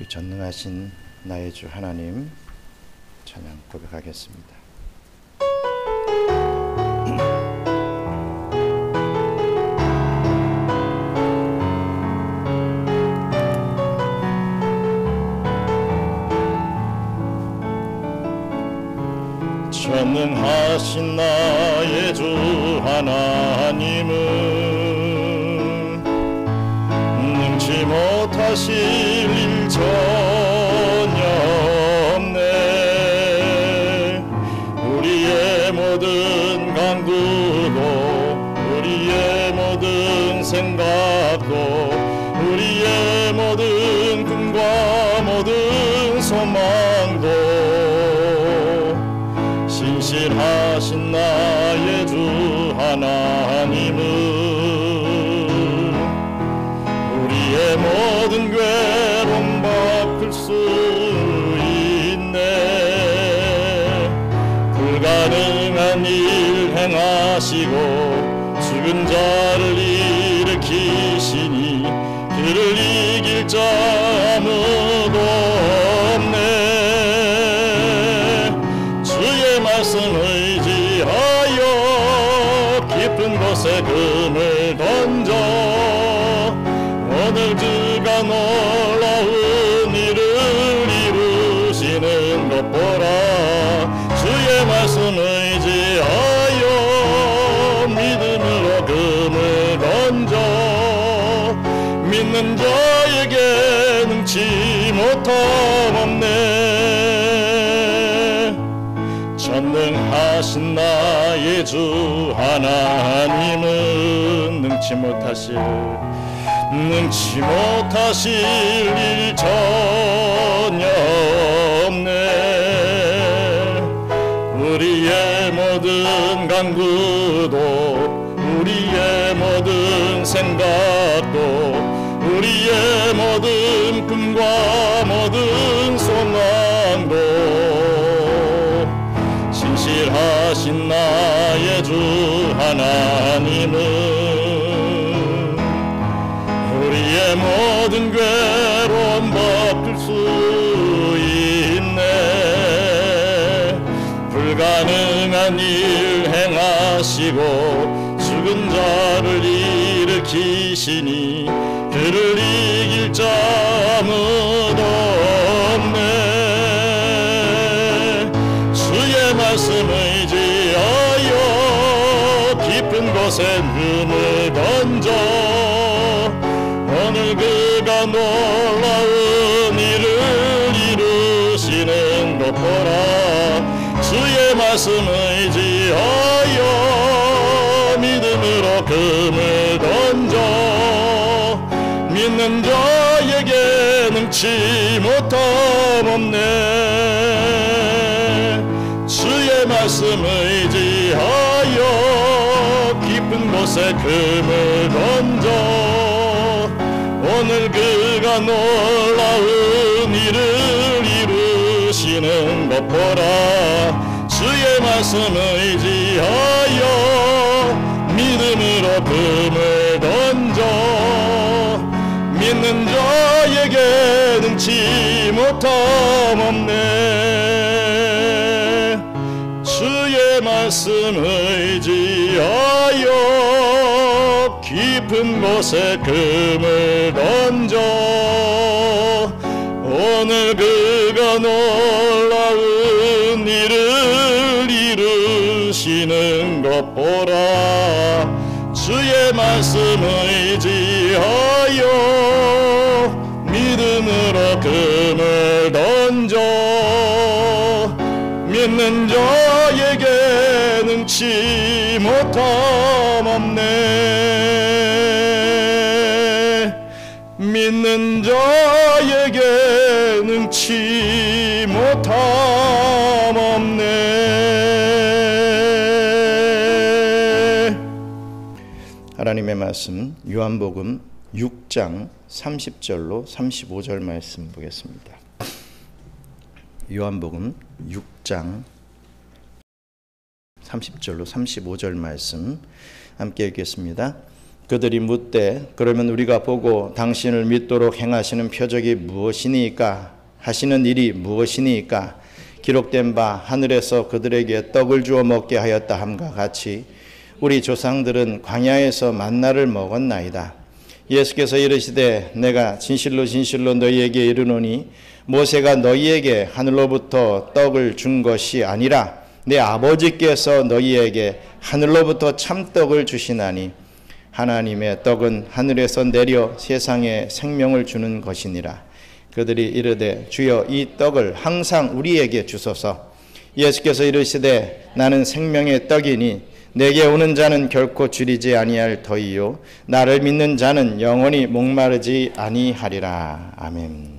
이 전능하신 나의 주 하나님 찬양 고백하겠습니다. 전능하신 나의 주 하나님은 능치 못하실 일 전혀 없네. 우리의 모든 간구도 우리의 모든 생각도 우리의 모든 꿈과 모든 소망도 신실하신 나의 주 하나님은 우리의 모든 괴로움 바꿀 수 있네. 불가능한 일 행하시고 죽은 자를 일으키시니 그를 이길 자 아무도 없네. 말씀 의지하여 깊은 곳에 금을 던져 오늘 그가 놀라운 일을 이루시는 것 보라. 주의 말씀 의지하여 믿음으로 금을 던져 믿는 자에게 능치 못함 없네. 전능하신 나의 주 하나님은 능치 못하실 일 전혀 없네. 우리의 모든 간구도 우리의 모든 생각도 우리의 모든 꿈과 모든 소망도 신실하신 나의 주 하나님은 우리의 모든 괴로움 바꿀 수 있네. 불가능한 일 행하시고 죽은 자를 일으키시니 그를 이길 자 아무도 없네. 말씀 의지하여 깊은 곳에 금을 던져 오늘 그가 놀라운 일을 이루시는 것 보라. 주의 말씀 의지하여 믿음으로 금을 던져 믿는 자에게 능치 못함 없네. 주의 말씀 의지하여 깊은 곳에 금을 던져 오늘 그가 놀라운 일을 이루시는 것 보라. 주의 말씀 의지하여 믿음으로 금을 던져 믿는 자에게 능치 못함 없네. 주의 말씀 의지하여 깊은 곳에 금을 던져 오늘 그가 놀라운 일을 이루시는 것 보라. 주의 말씀 의지하여 믿음으로 금을 던져 믿는 자에게 능치 못함 없네. 믿는 자에게 능치 못함 없네. 하나님의 말씀 요한복음 6장 30절로 35절 말씀 보겠습니다. 요한복음 6장 30절로 35절 말씀 함께 읽겠습니다. 그들이 묻되 그러면 우리가 보고 당신을 믿도록 행하시는 표적이 무엇이니까? 하시는 일이 무엇이니까? 기록된 바 하늘에서 그들에게 떡을 주어 먹게 하였다 함과 같이 우리 조상들은 광야에서 만나를 먹었나이다. 예수께서 이르시되 내가 진실로 진실로 너희에게 이르노니 모세가 너희에게 하늘로부터 떡을 준 것이 아니라 내 아버지께서 너희에게 하늘로부터 참떡을 주시나니 하나님의 떡은 하늘에서 내려 세상에 생명을 주는 것이니라. 그들이 이르되 주여 이 떡을 항상 우리에게 주소서. 예수께서 이르시되 나는 생명의 떡이니 내게 오는 자는 결코 줄이지 아니할 터이요 나를 믿는 자는 영원히 목마르지 아니하리라. 아멘.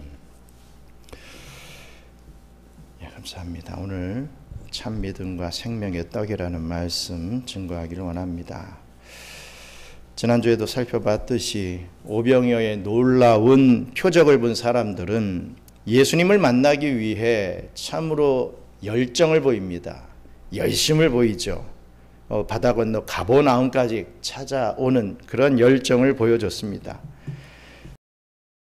감사합니다. 오늘 참 믿음과 생명의 떡이라는 말씀 증거하기를 원합니다. 지난주에도 살펴봤듯이 오병이어의 놀라운 표적을 본 사람들은 예수님을 만나기 위해 참으로 열정을 보입니다. 열심을 보이죠. 바다 건너 가버나움까지 찾아오는 그런 열정을 보여줬습니다.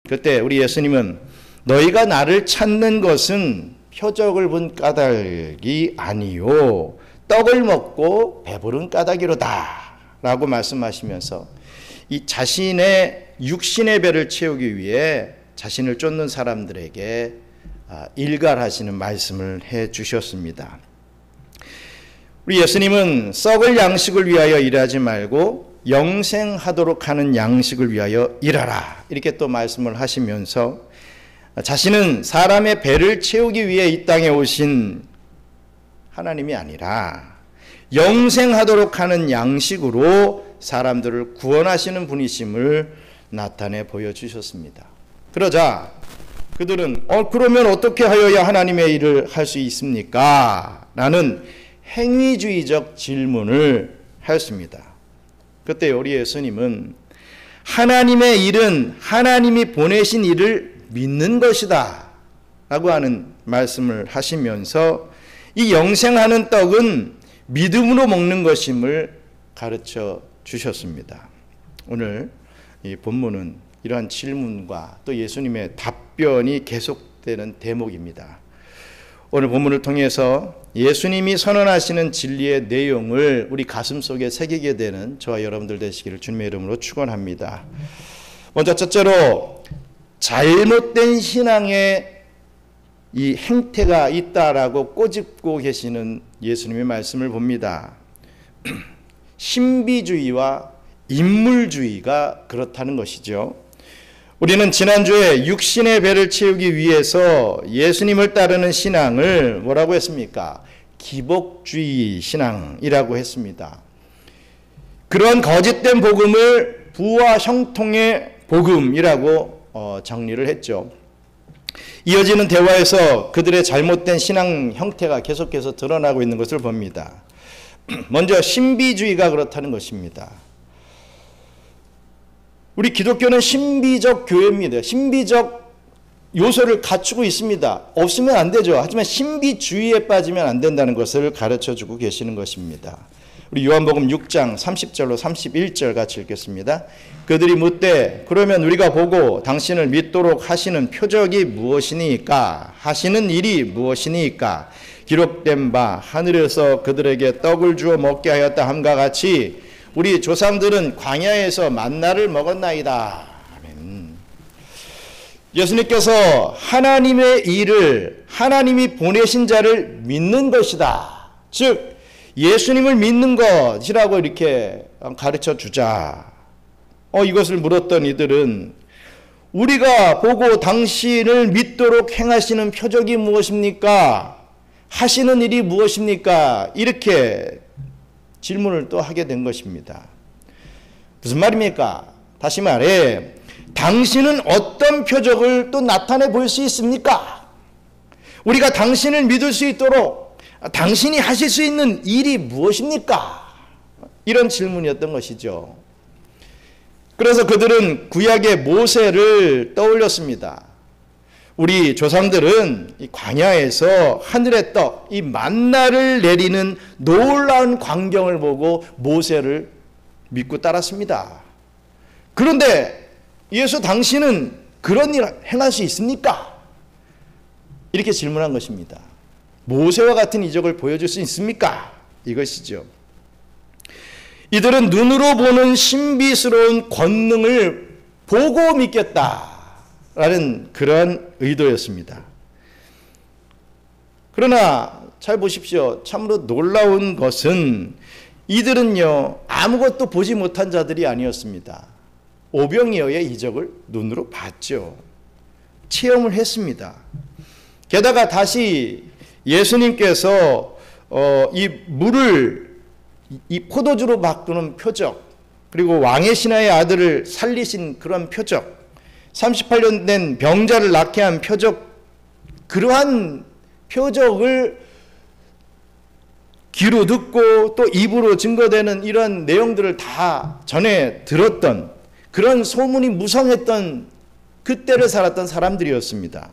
그때 우리 예수님은 너희가 나를 찾는 것은 표적을 본 까닭이 아니요 떡을 먹고 배부른 까닭이로다 라고 말씀하시면서 이 자신의 육신의 배를 채우기 위해 자신을 쫓는 사람들에게 일갈하시는 말씀을 해 주셨습니다. 우리 예수님은 썩을 양식을 위하여 일하지 말고 영생하도록 하는 양식을 위하여 일하라 이렇게 또 말씀을 하시면서 자신은 사람의 배를 채우기 위해 이 땅에 오신 하나님이 아니라 영생하도록 하는 양식으로 사람들을 구원하시는 분이심을 나타내 보여주셨습니다. 그러자 그들은 그러면 어떻게 하여야 하나님의 일을 할 수 있습니까? 라는 행위주의적 질문을 하였습니다. 그때 우리 예수님은 하나님의 일은 하나님이 보내신 일을 믿는 것이다 라고 하는 말씀을 하시면서 이 영생하는 떡은 믿음으로 먹는 것임을 가르쳐 주셨습니다. 오늘 이 본문은 이러한 질문과 또 예수님의 답변이 계속되는 대목입니다. 오늘 본문을 통해서 예수님이 선언하시는 진리의 내용을 우리 가슴속에 새기게 되는 저와 여러분들 되시기를 주님의 이름으로 축원합니다. 먼저 첫째로 잘못된 신앙의 이 행태가 있다라고 꼬집고 계시는 예수님의 말씀을 봅니다. 신비주의와 인물주의가 그렇다는 것이죠. 우리는 지난주에 육신의 배를 채우기 위해서 예수님을 따르는 신앙을 뭐라고 했습니까? 기복주의 신앙이라고 했습니다. 그런 거짓된 복음을 부와 형통의 복음이라고 정리를 했죠. 이어지는 대화에서 그들의 잘못된 신앙 형태가 계속해서 드러나고 있는 것을 봅니다. 먼저 신비주의가 그렇다는 것입니다. 우리 기독교는 신비적 교회입니다. 신비적 요소를 갖추고 있습니다. 없으면 안 되죠. 하지만 신비주의에 빠지면 안 된다는 것을 가르쳐주고 계시는 것입니다. 우리 요한복음 6장 30절로 31절 같이 읽겠습니다. 그들이 묻되 그러면 우리가 보고 당신을 믿도록 하시는 표적이 무엇이니까? 하시는 일이 무엇이니까? 기록된 바 하늘에서 그들에게 떡을 주어 먹게 하였다 함과 같이 우리 조상들은 광야에서 만나를 먹었나이다. 아멘. 예수님께서 하나님의 일을 하나님이 보내신 자를 믿는 것이다. 즉 예수님을 믿는 것이라고 이렇게 가르쳐 주자. 이것을 물었던 이들은 우리가 보고 당신을 믿도록 행하시는 표적이 무엇입니까? 하시는 일이 무엇입니까? 이렇게 질문을 또 하게 된 것입니다. 무슨 말입니까? 다시 말해 당신은 어떤 표적을 또 나타내 볼 수 있습니까? 우리가 당신을 믿을 수 있도록 당신이 하실 수 있는 일이 무엇입니까? 이런 질문이었던 것이죠. 그래서 그들은 구약의 모세를 떠올렸습니다. 우리 조상들은 이 광야에서 하늘의 떡, 이 만나를 내리는 놀라운 광경을 보고 모세를 믿고 따랐습니다. 그런데 예수 당신은 그런 일 행할 수 있습니까? 이렇게 질문한 것입니다. 모세와 같은 이적을 보여줄 수 있습니까? 이것이죠. 이들은 눈으로 보는 신비스러운 권능을 보고 믿겠다라는 그런 의도였습니다. 그러나 잘 보십시오. 참으로 놀라운 것은 이들은요, 아무것도 보지 못한 자들이 아니었습니다. 오병이어의 이적을 눈으로 봤죠. 체험을 했습니다. 게다가 다시 예수님께서 이 물을 이 포도주로 바꾸는 표적, 그리고 왕의 신하의 아들을 살리신 그런 표적, 38년 된 병자를 낫게 한 표적, 그러한 표적을 귀로 듣고 또 입으로 증거되는 이런 내용들을 다 전해 들었던, 그런 소문이 무성했던 그때를 살았던 사람들이었습니다.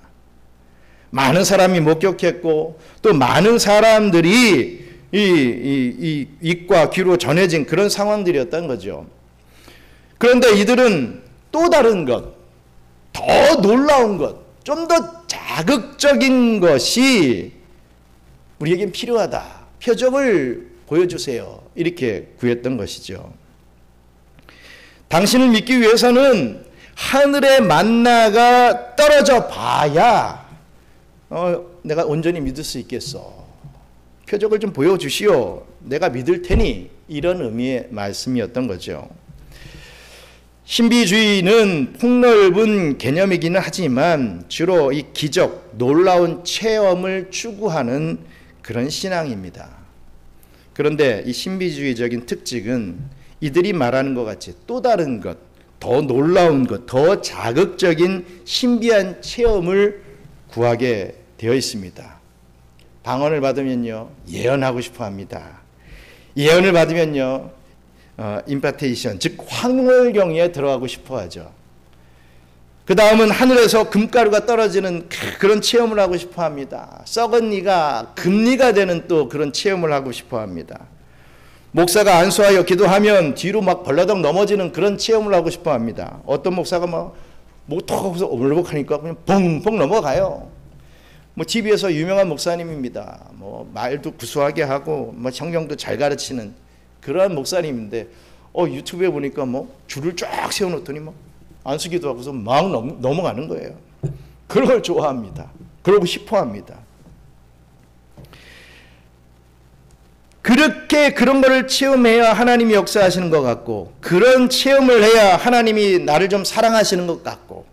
많은 사람이 목격했고 또 많은 사람들이 이 입과 귀로 전해진 그런 상황들이었던 거죠. 그런데 이들은 또 다른 것, 더 놀라운 것, 좀 더 자극적인 것이 우리에겐 필요하다. 표적을 보여주세요. 이렇게 구했던 것이죠. 당신을 믿기 위해서는 하늘의 만나가 떨어져 봐야 내가 온전히 믿을 수 있겠어. 표적을 좀 보여주시오. 내가 믿을 테니. 이런 의미의 말씀이었던 거죠. 신비주의는 폭넓은 개념이기는 하지만 주로 이 기적, 놀라운 체험을 추구하는 그런 신앙입니다. 그런데 이 신비주의적인 특징은 이들이 말하는 것 같이 또 다른 것, 더 놀라운 것, 더 자극적인 신비한 체험을 구하게 되어 있습니다. 방언을 받으면요, 예언하고 싶어 합니다. 예언을 받으면요, 임파테이션, 즉 황홀경에 들어가고 싶어 하죠. 그 다음은 하늘에서 금가루가 떨어지는 그런 체험을 하고 싶어 합니다. 썩은 이가 금리가 되는 또 그런 체험을 하고 싶어 합니다. 목사가 안수하여 기도하면 뒤로 막 벌러덩 넘어지는 그런 체험을 하고 싶어 합니다. 어떤 목사가 막 톡 하고서 오물복하니까 그냥 벙벙 넘어가요. 뭐 TV에서 유명한 목사님입니다. 뭐 말도 구수하게 하고 뭐 성경도 잘 가르치는 그러한 목사님인데 유튜브에 보니까 뭐 줄을 쫙 세워놓더니 뭐 안수기도 하고서 막 넘어가는 거예요. 그런 걸 좋아합니다. 그러고 싶어합니다. 그렇게 그런 거를 체험해야 하나님이 역사하시는 것 같고, 그런 체험을 해야 하나님이 나를 좀 사랑하시는 것 같고,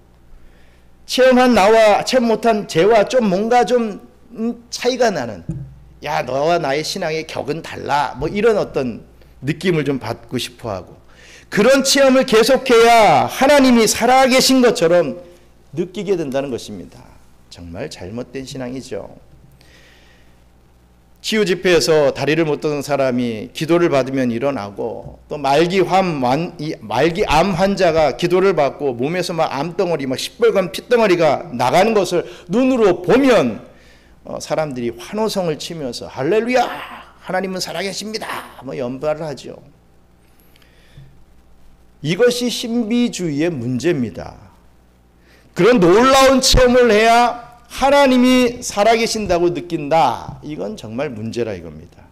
체험한 나와 체험 못한 쟤와 좀 뭔가 좀 차이가 나는, 야 너와 나의 신앙의 격은 달라, 뭐 이런 어떤 느낌을 좀 받고 싶어하고, 그런 체험을 계속해야 하나님이 살아계신 것처럼 느끼게 된다는 것입니다. 정말 잘못된 신앙이죠. 치유 집회에서 다리를 못 드는 사람이 기도를 받으면 일어나고, 또 말기암 환자가 기도를 받고 몸에서 막 암덩어리, 막 시뻘건 핏덩어리가 나가는 것을 눈으로 보면 사람들이 환호성을 치면서 할렐루야, 하나님은 살아계십니다, 뭐 연발을 하죠. 이것이 신비주의의 문제입니다. 그런 놀라운 체험을 해야 하나님이 살아계신다고 느낀다. 이건 정말 문제라 이겁니다.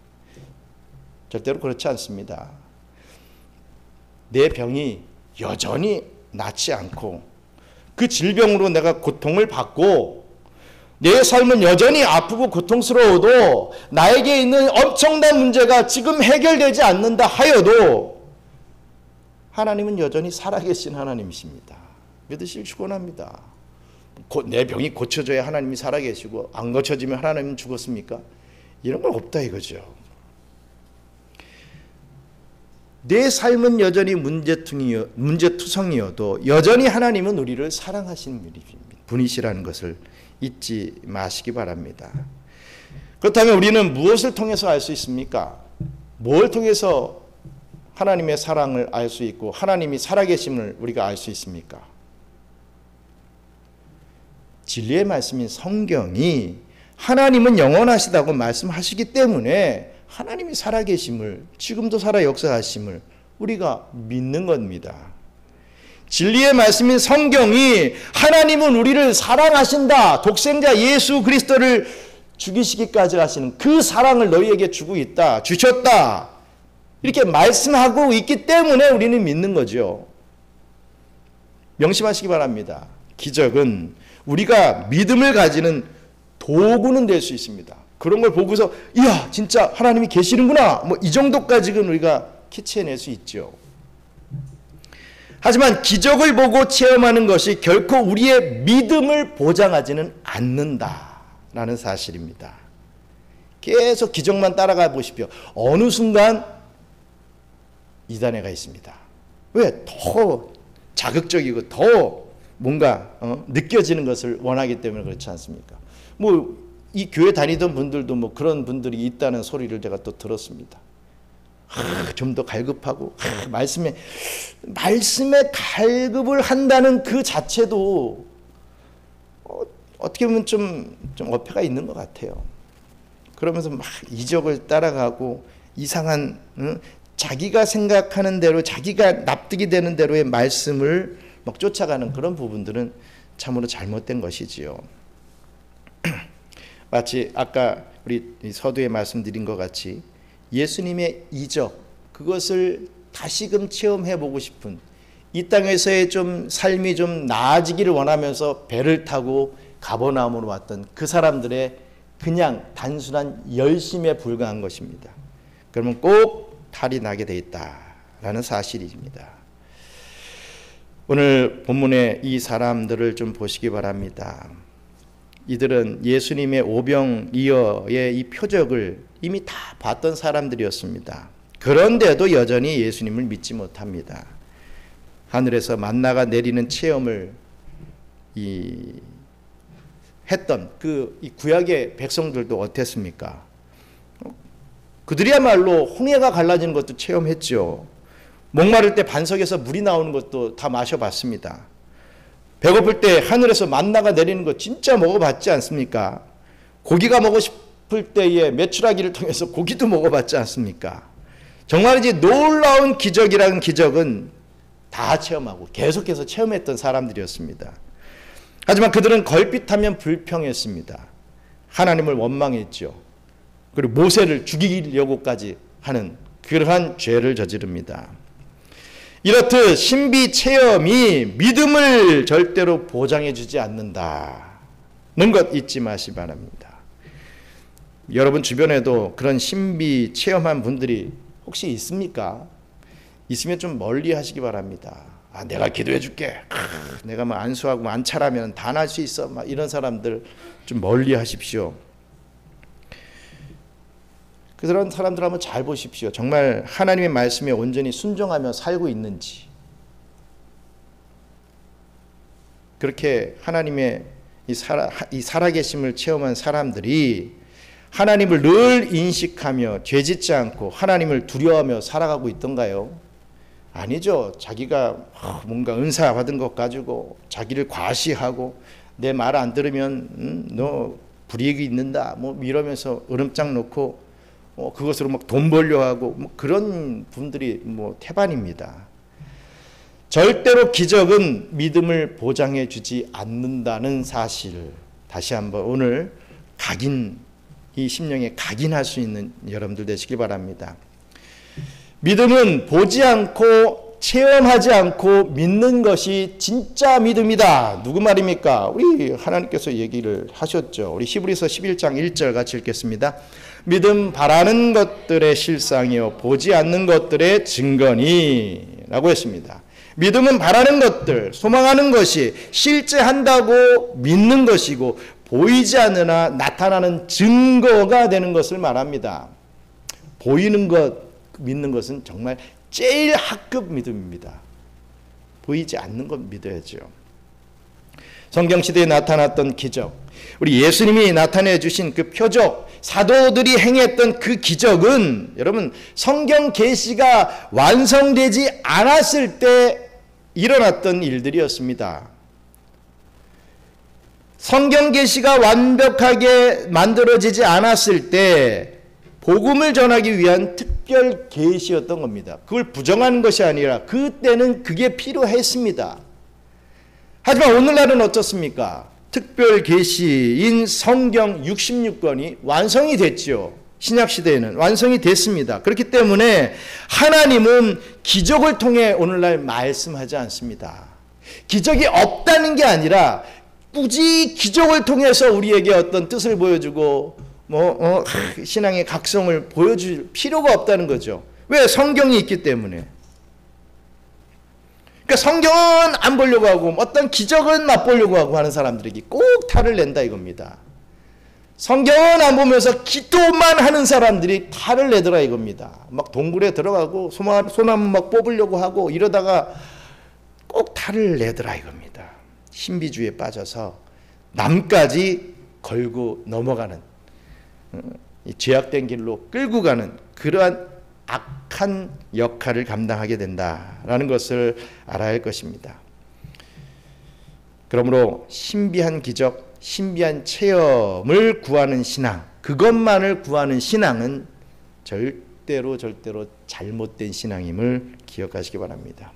절대로 그렇지 않습니다. 내 병이 여전히 낫지 않고 그 질병으로 내가 고통을 받고 내 삶은 여전히 아프고 고통스러워도 나에게 있는 엄청난 문제가 지금 해결되지 않는다 하여도 하나님은 여전히 살아계신 하나님이십니다. 믿으실 축원합니다. 내 병이 고쳐져야 하나님이 살아계시고 안 고쳐지면 하나님은 죽었습니까? 이런 건 없다 이거죠. 내 삶은 여전히 문제투성이어도 여전히 하나님은 우리를 사랑하시는 분이시라는 것을 잊지 마시기 바랍니다. 그렇다면 우리는 무엇을 통해서 알 수 있습니까? 뭘 통해서 하나님의 사랑을 알 수 있고 하나님이 살아계심을 우리가 알 수 있습니까? 진리의 말씀인 성경이 하나님은 영원하시다고 말씀하시기 때문에 하나님이 살아계심을, 지금도 살아 역사하심을 우리가 믿는 겁니다. 진리의 말씀인 성경이 하나님은 우리를 사랑하신다, 독생자 예수 그리스도를 죽이시기까지 하시는 그 사랑을 너희에게 주고 있다, 주셨다, 이렇게 말씀하고 있기 때문에 우리는 믿는 거죠. 명심하시기 바랍니다. 기적은 우리가 믿음을 가지는 도구는 될 수 있습니다. 그런 걸 보고서 이야 진짜 하나님이 계시는구나 뭐 이 정도까지는 우리가 캐치해낼 수 있죠. 하지만 기적을 보고 체험하는 것이 결코 우리의 믿음을 보장하지는 않는다라는 사실입니다. 계속 기적만 따라가 보십시오. 어느 순간 이단해가 있습니다. 왜? 더 자극적이고 더 뭔가 느껴지는 것을 원하기 때문에 그렇지 않습니까? 뭐 이 교회 다니던 분들도 뭐 그런 분들이 있다는 소리를 제가 또 들었습니다. 좀 더 갈급하고 말씀에 갈급을 한다는 그 자체도 어떻게 보면 좀 어폐가 있는 것 같아요. 그러면서 막 이적을 따라가고 이상한 자기가 생각하는 대로 자기가 납득이 되는 대로의 말씀을 막 쫓아가는 그런 부분들은 참으로 잘못된 것이지요. 마치 아까 우리 서두에 말씀드린 것 같이 예수님의 이적, 그것을 다시금 체험해 보고 싶은, 이 땅에서의 좀 삶이 좀 나아지기를 원하면서 배를 타고 가버나움으로 왔던 그 사람들의 그냥 단순한 열심에 불과한 것입니다. 그러면 꼭 탈이 나게 돼 있다라는 사실입니다. 오늘 본문의 이 사람들을 좀 보시기 바랍니다. 이들은 예수님의 오병이어의 이 표적을 이미 다 봤던 사람들이었습니다. 그런데도 여전히 예수님을 믿지 못합니다. 하늘에서 만나가 내리는 체험을 했던 이 구약의 백성들도 어땠습니까? 그들이야말로 홍해가 갈라지는 것도 체험했죠. 목마를 때 반석에서 물이 나오는 것도 다 마셔봤습니다. 배고플 때 하늘에서 만나가 내리는 거 진짜 먹어봤지 않습니까? 고기가 먹고 싶을 때에 메추라기를 통해서 고기도 먹어봤지 않습니까? 정말이지 놀라운 기적이라는 기적은 다 체험하고 계속해서 체험했던 사람들이었습니다. 하지만 그들은 걸핏하면 불평했습니다. 하나님을 원망했죠. 그리고 모세를 죽이려고까지 하는 그러한 죄를 저지릅니다. 이렇듯 신비 체험이 믿음을 절대로 보장해 주지 않는다는 것 잊지 마시기 바랍니다. 여러분 주변에도 그런 신비 체험한 분들이 혹시 있습니까? 있으면 좀 멀리 하시기 바랍니다. 내가 기도해 줄게. 내가 뭐 안수하고 안차라면 다 날 수 있어. 막 이런 사람들 좀 멀리 하십시오. 그런 사람들 한번 잘 보십시오. 정말 하나님의 말씀에 온전히 순종하며 살고 있는지. 그렇게 하나님의 이 살아계심을 체험한 사람들이 하나님을 늘 인식하며 죄짓지 않고 하나님을 두려워하며 살아가고 있던가요? 아니죠. 자기가 뭔가 은사 받은 것 가지고 자기를 과시하고 내 말 안 들으면 너 불이익이 있는다 뭐 이러면서 으름장 놓고 그것으로 막 돈 벌려 하고 뭐 그런 분들이 뭐 태반입니다. 절대로 기적은 믿음을 보장해 주지 않는다는 사실, 다시 한번 오늘 이 심령에 각인할 수 있는 여러분들 되시길 바랍니다. 믿음은 보지 않고 체험하지 않고 믿는 것이 진짜 믿음이다. 누구 말입니까? 우리 하나님께서 얘기를 하셨죠. 우리 히브리서 11장 1절 같이 읽겠습니다. 믿음 바라는 것들의 실상이요 보지 않는 것들의 증거니 라고 했습니다. 믿음은 바라는 것들, 소망하는 것이 실제 한다고 믿는 것이고 보이지 않으나 나타나는 증거가 되는 것을 말합니다. 보이는 것, 믿는 것은 정말 제일 하급 믿음입니다. 보이지 않는 것 믿어야죠. 성경시대에 나타났던 기적, 우리 예수님이 나타내 주신 그 표적, 사도들이 행했던 그 기적은 여러분 성경 계시가 완성되지 않았을 때 일어났던 일들이었습니다. 성경 계시가 완벽하게 만들어지지 않았을 때 복음을 전하기 위한 특별 계시였던 겁니다. 그걸 부정하는 것이 아니라 그때는 그게 필요했습니다. 하지만 오늘날은 어떻습니까? 특별 계시인 성경 66권이 완성이 됐죠. 신약시대에는 완성이 됐습니다. 그렇기 때문에 하나님은 기적을 통해 오늘날 말씀하지 않습니다. 기적이 없다는 게 아니라 굳이 기적을 통해서 우리에게 어떤 뜻을 보여주고 신앙의 각성을 보여줄 필요가 없다는 거죠. 왜? 성경이 있기 때문에. 그러니까 성경은 안 보려고 하고 어떤 기적은 맛보려고 하고 하는 사람들에게 꼭 탈을 낸다 이겁니다. 성경은 안 보면서 기도만 하는 사람들이 탈을 내더라 이겁니다. 막 동굴에 들어가고 소나무 막 뽑으려고 하고 이러다가 꼭 탈을 내더라 이겁니다. 신비주의에 빠져서 남까지 걸고 넘어가는, 죄악된 길로 끌고 가는 그러한 악한 역할을 감당하게 된다라는 것을 알아야 할 것입니다. 그러므로 신비한 기적, 신비한 체험을 구하는 신앙, 그것만을 구하는 신앙은 절대로 잘못된 신앙임을 기억하시기 바랍니다.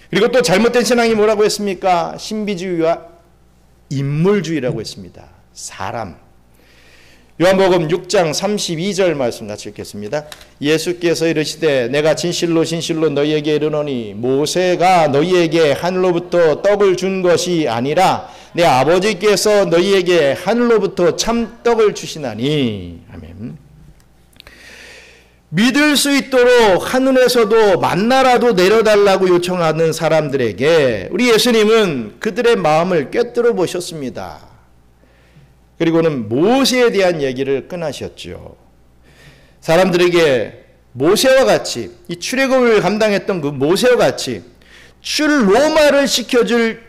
그리고 또 잘못된 신앙이 뭐라고 했습니까? 신비주의와 인물주의라고 했습니다. 사람. 요한복음 6장 32절 말씀 같이 읽겠습니다. 예수께서 이르시되 내가 진실로 너희에게 이르노니 모세가 너희에게 하늘로부터 떡을 준 것이 아니라 내 아버지께서 너희에게 하늘로부터 참떡을 주시나니. 아멘. 믿을 수 있도록 하늘에서도 만나라도 내려달라고 요청하는 사람들에게 우리 예수님은 그들의 마음을 꿰뚫어 보셨습니다. 그리고는 모세에 대한 얘기를 꺼내셨죠. 사람들에게 모세와 같이 이 출애굽을 감당했던 그 모세와 같이 출로마를 시켜줄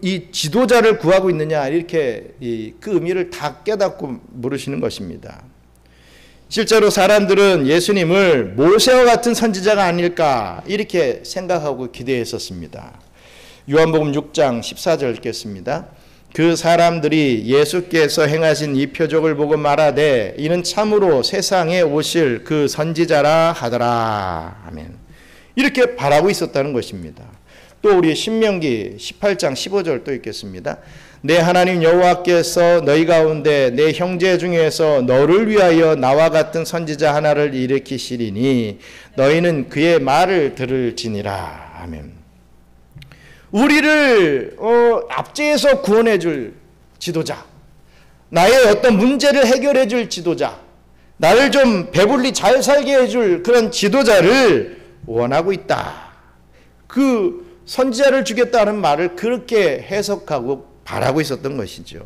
이 지도자를 구하고 있느냐 이렇게 그 의미를 다 깨닫고 물으시는 것입니다. 실제로 사람들은 예수님을 모세와 같은 선지자가 아닐까 이렇게 생각하고 기대했었습니다. 요한복음 6장 14절 읽겠습니다. 그 사람들이 예수께서 행하신 이 표적을 보고 말하되 이는 참으로 세상에 오실 그 선지자라 하더라. 아멘. 이렇게 바라고 있었다는 것입니다. 또 우리 신명기 18장 15절 또 읽겠습니다. 내 하나님 여호와께서 너희 가운데 내 형제 중에서 너를 위하여 나와 같은 선지자 하나를 일으키시리니 너희는 그의 말을 들을지니라. 아멘. 우리를 압제해서 구원해 줄 지도자, 나의 어떤 문제를 해결해 줄 지도자, 나를 좀 배불리 잘 살게 해줄 그런 지도자를 원하고 있다. 그 선지자를 주겠다는 말을 그렇게 해석하고 바라고 있었던 것이죠.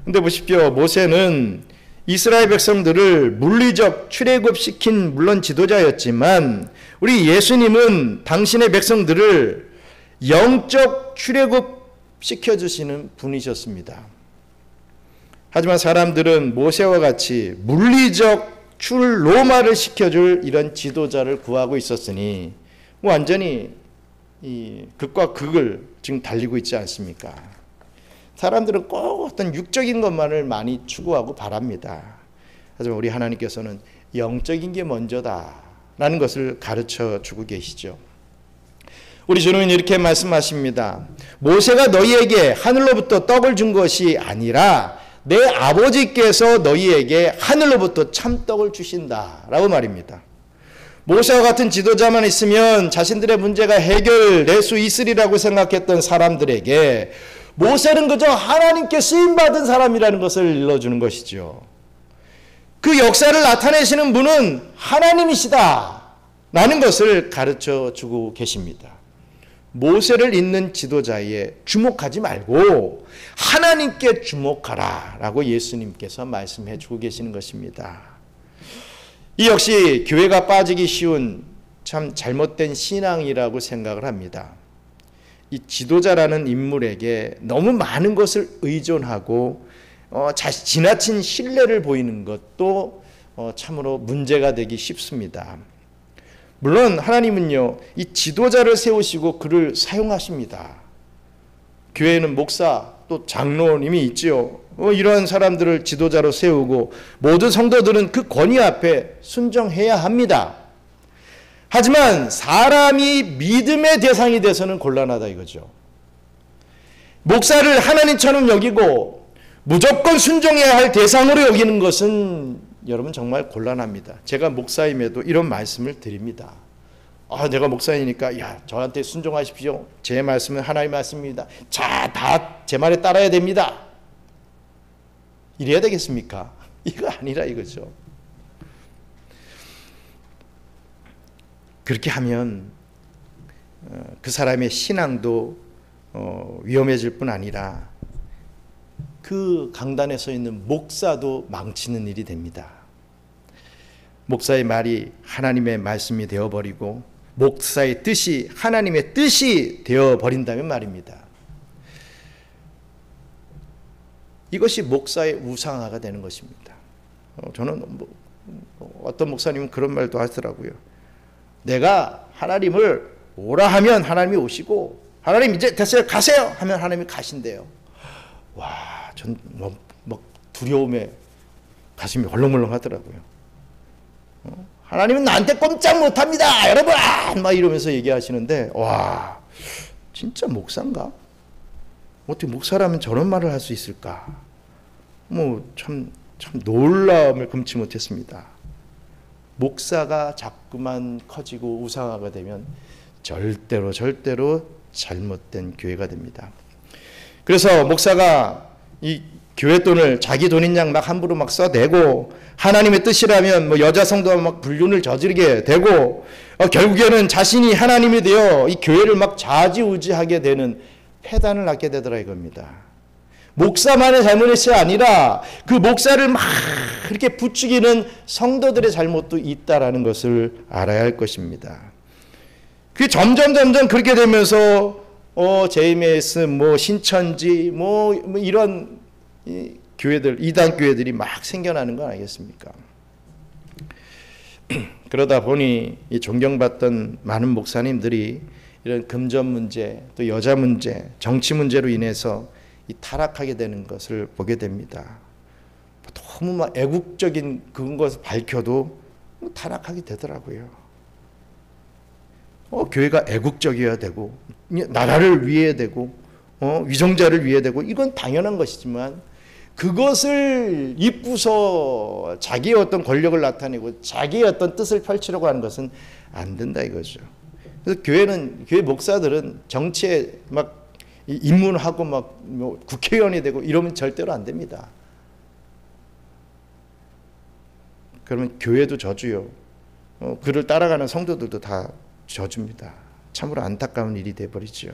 근데 보십시오. 모세는 이스라엘 백성들을 물리적 출애굽시킨 물론 지도자였지만 우리 예수님은 당신의 백성들을 영적 출애굽 시켜주시는 분이셨습니다. 하지만 사람들은 모세와 같이 물리적 출로마를 시켜줄 이런 지도자를 구하고 있었으니 완전히 이 극과 극을 지금 달리고 있지 않습니까? 사람들은 꼭 어떤 육적인 것만을 많이 추구하고 바랍니다. 하지만 우리 하나님께서는 영적인 게 먼저다라는 것을 가르쳐 주고 계시죠. 우리 주님은 이렇게 말씀하십니다. 모세가 너희에게 하늘로부터 떡을 준 것이 아니라 내 아버지께서 너희에게 하늘로부터 참떡을 주신다라고 말입니다. 모세와 같은 지도자만 있으면 자신들의 문제가 해결될 수 있으리라고 생각했던 사람들에게 모세는 그저 하나님께 쓰임받은 사람이라는 것을 일러주는 것이죠. 그 역사를 나타내시는 분은 하나님이시다 라는 것을 가르쳐 주고 계십니다. 모세를 잇는 지도자에 주목하지 말고 하나님께 주목하라 라고 예수님께서 말씀해 주고 계시는 것입니다. 이 역시 교회가 빠지기 쉬운 참 잘못된 신앙이라고 생각을 합니다. 이 지도자라는 인물에게 너무 많은 것을 의존하고 지나친 신뢰를 보이는 것도 참으로 문제가 되기 쉽습니다. 물론 하나님은요, 이 지도자를 세우시고 그를 사용하십니다. 교회에는 목사 또 장로님이 있지요. 이러한 사람들을 지도자로 세우고 모든 성도들은 그 권위 앞에 순종해야 합니다. 하지만 사람이 믿음의 대상이 돼서는 곤란하다 이거죠. 목사를 하나님처럼 여기고 무조건 순종해야 할 대상으로 여기는 것은 여러분 정말 곤란합니다. 제가 목사임에도 이런 말씀을 드립니다. 내가 목사이니까 저한테 순종하십시오. 제 말씀은 하나님의 말씀입니다. 자, 다 제 말에 따라야 됩니다. 이래야 되겠습니까? 이거 아니라 이거죠. 그렇게 하면 그 사람의 신앙도 위험해질 뿐 아니라 그 강단에 서 있는 목사도 망치는 일이 됩니다. 목사의 말이 하나님의 말씀이 되어버리고 목사의 뜻이 하나님의 뜻이 되어버린다면 말입니다. 이것이 목사의 우상화가 되는 것입니다. 저는 어떤 목사님은 그런 말도 하더라고요. 내가 하나님을 오라 하면 하나님이 오시고 하나님 이제 됐어요 가세요 하면 하나님이 가신대요. 와, 전 막 두려움에 가슴이 벌렁벌렁 하더라고요. 하나님은 나한테 꼼짝 못합니다 여러분 막 이러면서 얘기하시는데, 와, 진짜 목사인가? 어떻게 목사라면 저런 말을 할 수 있을까? 참 놀라움을 금치 못했습니다. 목사가 자꾸만 커지고 우상화가 되면 절대로 잘못된 교회가 됩니다. 그래서 목사가 이 교회 돈을 자기 돈인 양 막 함부로 막 써대고 하나님의 뜻이라면 여자 성도와 막 불륜을 저지르게 되고 결국에는 자신이 하나님이 되어 이 교회를 막 좌지우지하게 되는 폐단을 낳게 되더라 이겁니다. 목사만의 잘못이 아니라 그 목사를 막 이렇게 부추기는 성도들의 잘못도 있다라는 것을 알아야 할 것입니다. 그 점점 그렇게 되면서 JMS 신천지 이런 교회들, 이단 교회들이 막 생겨나는 건 아니겠습니까? 그러다 보니 이 존경받던 많은 목사님들이 이런 금전 문제, 또 여자 문제, 정치 문제로 인해서 이 타락하게 되는 것을 보게 됩니다. 너무 막 애국적인 그런 것을 밝혀도 타락하게 되더라고요. 교회가 애국적이어야 되고 나라를 위해야 되고 위정자를 위해야 되고 이건 당연한 것이지만 그것을 입고서 자기의 어떤 권력을 나타내고 자기의 어떤 뜻을 펼치려고 하는 것은 안 된다 이거죠. 그래서 교회 목사들은 정치에 막 입문하고 막 국회의원이 되고 이러면 절대로 안 됩니다. 그러면 교회도 저주요. 그를 따라가는 성도들도 다 저주입니다. 참으로 안타까운 일이 되어버리죠.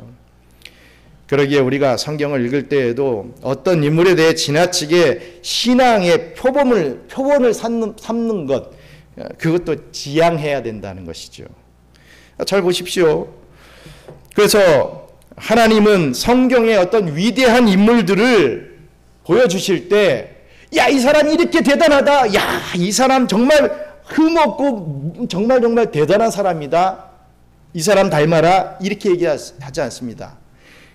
그러기에 우리가 성경을 읽을 때에도 어떤 인물에 대해 지나치게 신앙의 표본을 삼는 것, 그것도 지양해야 된다는 것이죠. 잘 보십시오. 그래서 하나님은 성경의 어떤 위대한 인물들을 보여주실 때, 야, 이 사람이 이렇게 대단하다. 야, 이 사람 정말 흠없고 정말 대단한 사람이다. 이 사람 닮아라. 이렇게 얘기하지 않습니다.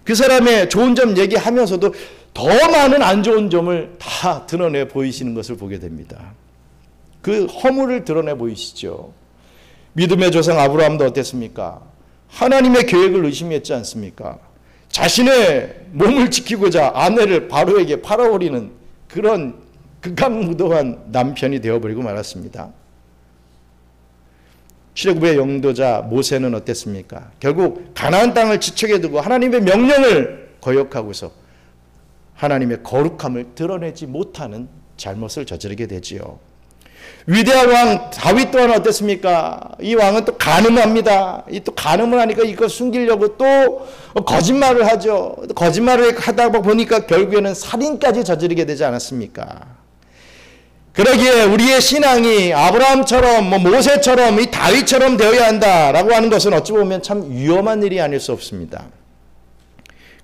그 사람의 좋은 점 얘기하면서도 더 많은 안 좋은 점을 다 드러내 보이시는 것을 보게 됩니다. 그 허물을 드러내 보이시죠. 믿음의 조상 아브라함도 어땠습니까? 하나님의 계획을 의심했지 않습니까? 자신의 몸을 지키고자 아내를 바로에게 팔아버리는 그런 극악무도한 남편이 되어버리고 말았습니다. 출애굽의 영도자 모세는 어땠습니까? 결국 가나안 땅을 지척에 두고 하나님의 명령을 거역하고서 하나님의 거룩함을 드러내지 못하는 잘못을 저지르게 되지요. 위대한 왕 다윗 또한 어땠습니까? 이 왕은 또 간음합니다. 또 간음을 하니까 이거 숨기려고 또 거짓말을 하죠. 거짓말을 하다 보니까 결국에는 살인까지 저지르게 되지 않았습니까? 그러기에 우리의 신앙이 아브라함처럼 모세처럼 이 다윗처럼 되어야 한다라고 하는 것은 어찌 보면 참 위험한 일이 아닐 수 없습니다.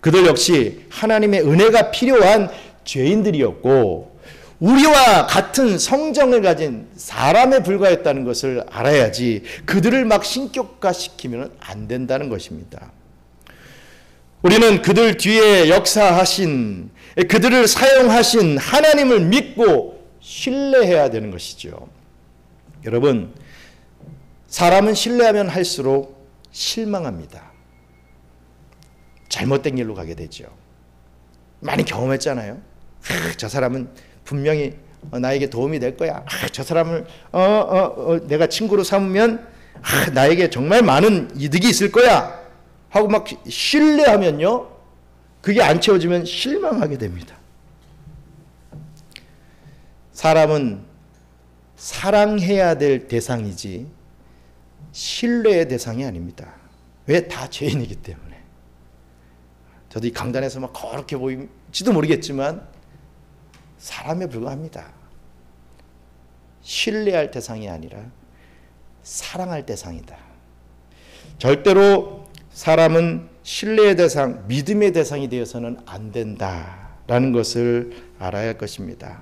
그들 역시 하나님의 은혜가 필요한 죄인들이었고 우리와 같은 성정을 가진 사람에 불과했다는 것을 알아야지 그들을 막 신격화시키면 안 된다는 것입니다. 우리는 그들 뒤에 역사하신, 그들을 사용하신 하나님을 믿고 신뢰해야 되는 것이죠. 여러분, 사람은 신뢰하면 할수록 실망합니다. 잘못된 길로 가게 되죠. 많이 경험했잖아요. 저 사람은 분명히 나에게 도움이 될 거야. 저 사람을 내가 친구로 삼으면 나에게 정말 많은 이득이 있을 거야 하고 막 신뢰하면요, 그게 안 채워지면 실망하게 됩니다. 사람은 사랑해야 될 대상이지 신뢰의 대상이 아닙니다. 왜? 다 죄인이기 때문에. 저도 이 강단에서 막 그렇게 보일지도 모르겠지만 사람에 불과합니다. 신뢰할 대상이 아니라 사랑할 대상이다. 절대로 사람은 신뢰의 대상, 믿음의 대상이 되어서는 안 된다라는 것을 알아야 할 것입니다.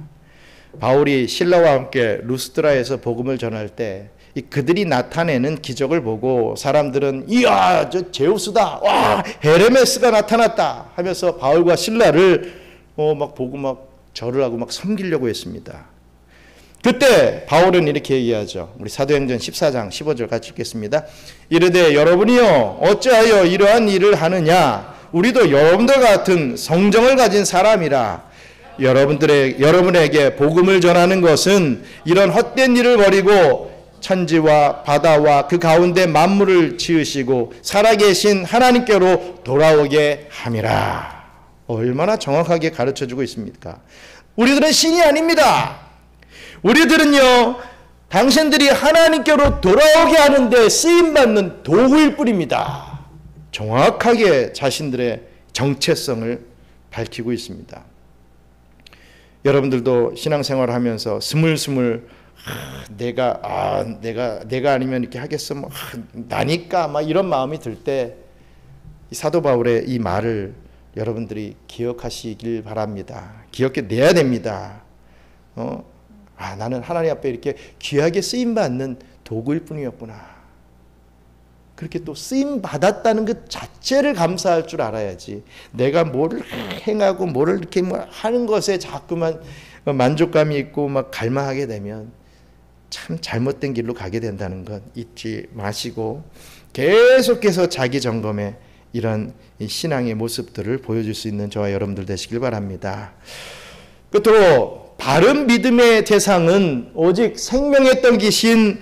바울이 실라와 함께 루스드라에서 복음을 전할 때 그들이 나타내는 기적을 보고 사람들은 이야, 저 제우스다, 와, 헤르메스가 나타났다 하면서 바울과 실라를 막 보고 막 절을 하고 막 섬기려고 했습니다. 그때 바울은 이렇게 얘기하죠. 우리 사도행전 14장 15절 같이 읽겠습니다. 이르되 여러분이요 어찌하여 이러한 일을 하느냐, 우리도 여러분들 같은 성정을 가진 사람이라. 여러분에게 복음을 전하는 것은 이런 헛된 일을 버리고 천지와 바다와 그 가운데 만물을 지으시고 살아계신 하나님께로 돌아오게 함이라. 얼마나 정확하게 가르쳐주고 있습니까? 우리들은 신이 아닙니다. 우리들은요, 당신들이 하나님께로 돌아오게 하는데 쓰임받는 도구일 뿐입니다. 정확하게 자신들의 정체성을 밝히고 있습니다. 여러분들도 신앙생활을 하면서 스물스물 내가 아니면 이렇게 하겠어, 뭐 나니까 막 이런 마음이 들 때 사도 바울의 이 말을 여러분들이 기억하시길 바랍니다. 기억해내야 됩니다. 나는 하나님 앞에 이렇게 귀하게 쓰임받는 도구일 뿐이었구나. 그렇게 또 쓰임받았다는 것 자체를 감사할 줄 알아야지, 내가 뭐를 행하고 뭐를 이렇게 하는 것에 자꾸만 만족감이 있고 막 갈망하게 되면 참 잘못된 길로 가게 된다는 것 잊지 마시고 계속해서 자기 점검에 이런 신앙의 모습들을 보여줄 수 있는 저와 여러분들 되시길 바랍니다. 끝으로 바른 믿음의 대상은 오직 생명의 떡이신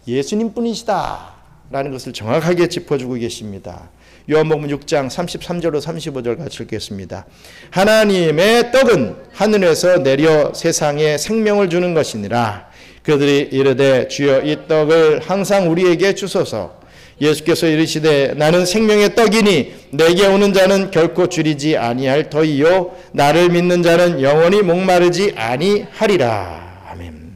예수님뿐이시다 라는 것을 정확하게 짚어주고 계십니다. 요한복음 6장 33절로 35절 같이 읽겠습니다. 하나님의 떡은 하늘에서 내려 세상에 생명을 주는 것이니라. 그들이 이르되 주여 이 떡을 항상 우리에게 주소서. 예수께서 이르시되 나는 생명의 떡이니 내게 오는 자는 결코 줄이지 아니할 터이요 나를 믿는 자는 영원히 목마르지 아니하리라. 아멘.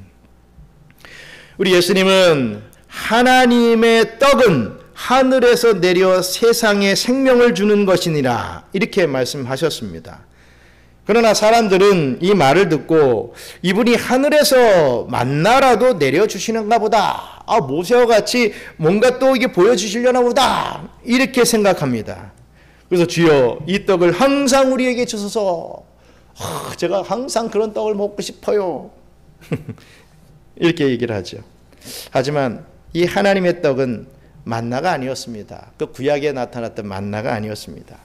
우리 예수님은 하나님의 떡은 하늘에서 내려 세상에 생명을 주는 것이니라 이렇게 말씀하셨습니다. 그러나 사람들은 이 말을 듣고 이분이 하늘에서 만나라도 내려주시는가 보다, 모세와 같이 뭔가 또 이게 보여주시려나 보다 이렇게 생각합니다. 그래서 주여 이 떡을 항상 우리에게 주소서. 제가 항상 그런 떡을 먹고 싶어요. 이렇게 얘기를 하죠. 하지만 이 하나님의 떡은 만나가 아니었습니다. 그 구약에 나타났던 만나가 아니었습니다.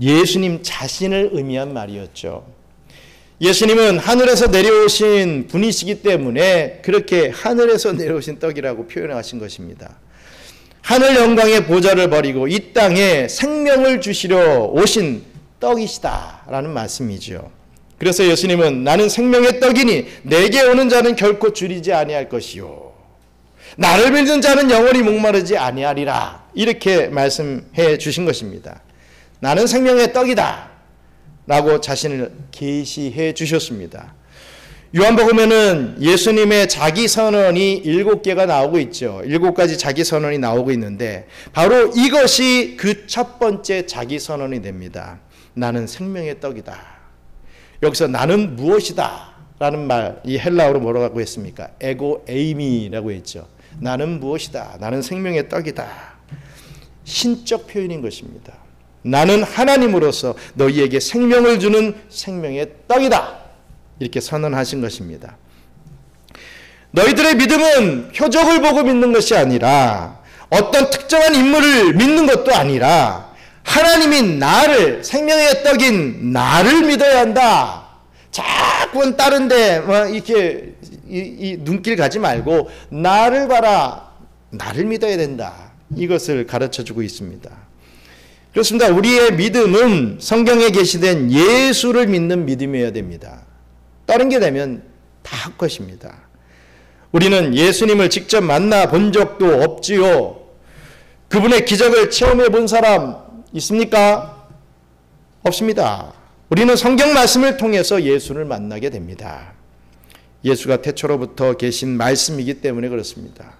예수님 자신을 의미한 말이었죠. 예수님은 하늘에서 내려오신 분이시기 때문에 그렇게 하늘에서 내려오신 떡이라고 표현하신 것입니다. 하늘 영광의 보좌를 버리고 이 땅에 생명을 주시려 오신 떡이시다라는 말씀이죠. 그래서 예수님은 나는 생명의 떡이니 내게 오는 자는 결코 줄이지 아니할 것이요 나를 믿는 자는 영원히 목마르지 아니하리라 이렇게 말씀해 주신 것입니다. 나는 생명의 떡이다 라고 자신을 계시해 주셨습니다. 요한복음에는 예수님의 자기 선언이 7개가 나오고 있죠. 7가지 자기 선언이 나오고 있는데 바로 이것이 그 첫 번째 자기 선언이 됩니다. 나는 생명의 떡이다. 여기서 나는 무엇이다 라는 말, 이 헬라어로 뭐라고 했습니까? 에고 에이미라고 했죠. 나는 무엇이다. 나는 생명의 떡이다. 신적 표현인 것입니다. 나는 하나님으로서 너희에게 생명을 주는 생명의 떡이다. 이렇게 선언하신 것입니다. 너희들의 믿음은 표적을 보고 믿는 것이 아니라 어떤 특정한 인물을 믿는 것도 아니라 하나님이 나를, 생명의 떡인 나를 믿어야 한다. 자꾸는 다른데 이렇게 이 눈길 가지 말고 나를 봐라. 나를 믿어야 된다. 이것을 가르쳐주고 있습니다. 그렇습니다. 우리의 믿음은 성경에 계시된 예수를 믿는 믿음이어야 됩니다. 다른 게 되면 다 헛것입니다. 우리는 예수님을 직접 만나본 적도 없지요. 그분의 기적을 체험해 본 사람 있습니까? 없습니다. 우리는 성경 말씀을 통해서 예수를 만나게 됩니다. 예수가 태초로부터 계신 말씀이기 때문에 그렇습니다.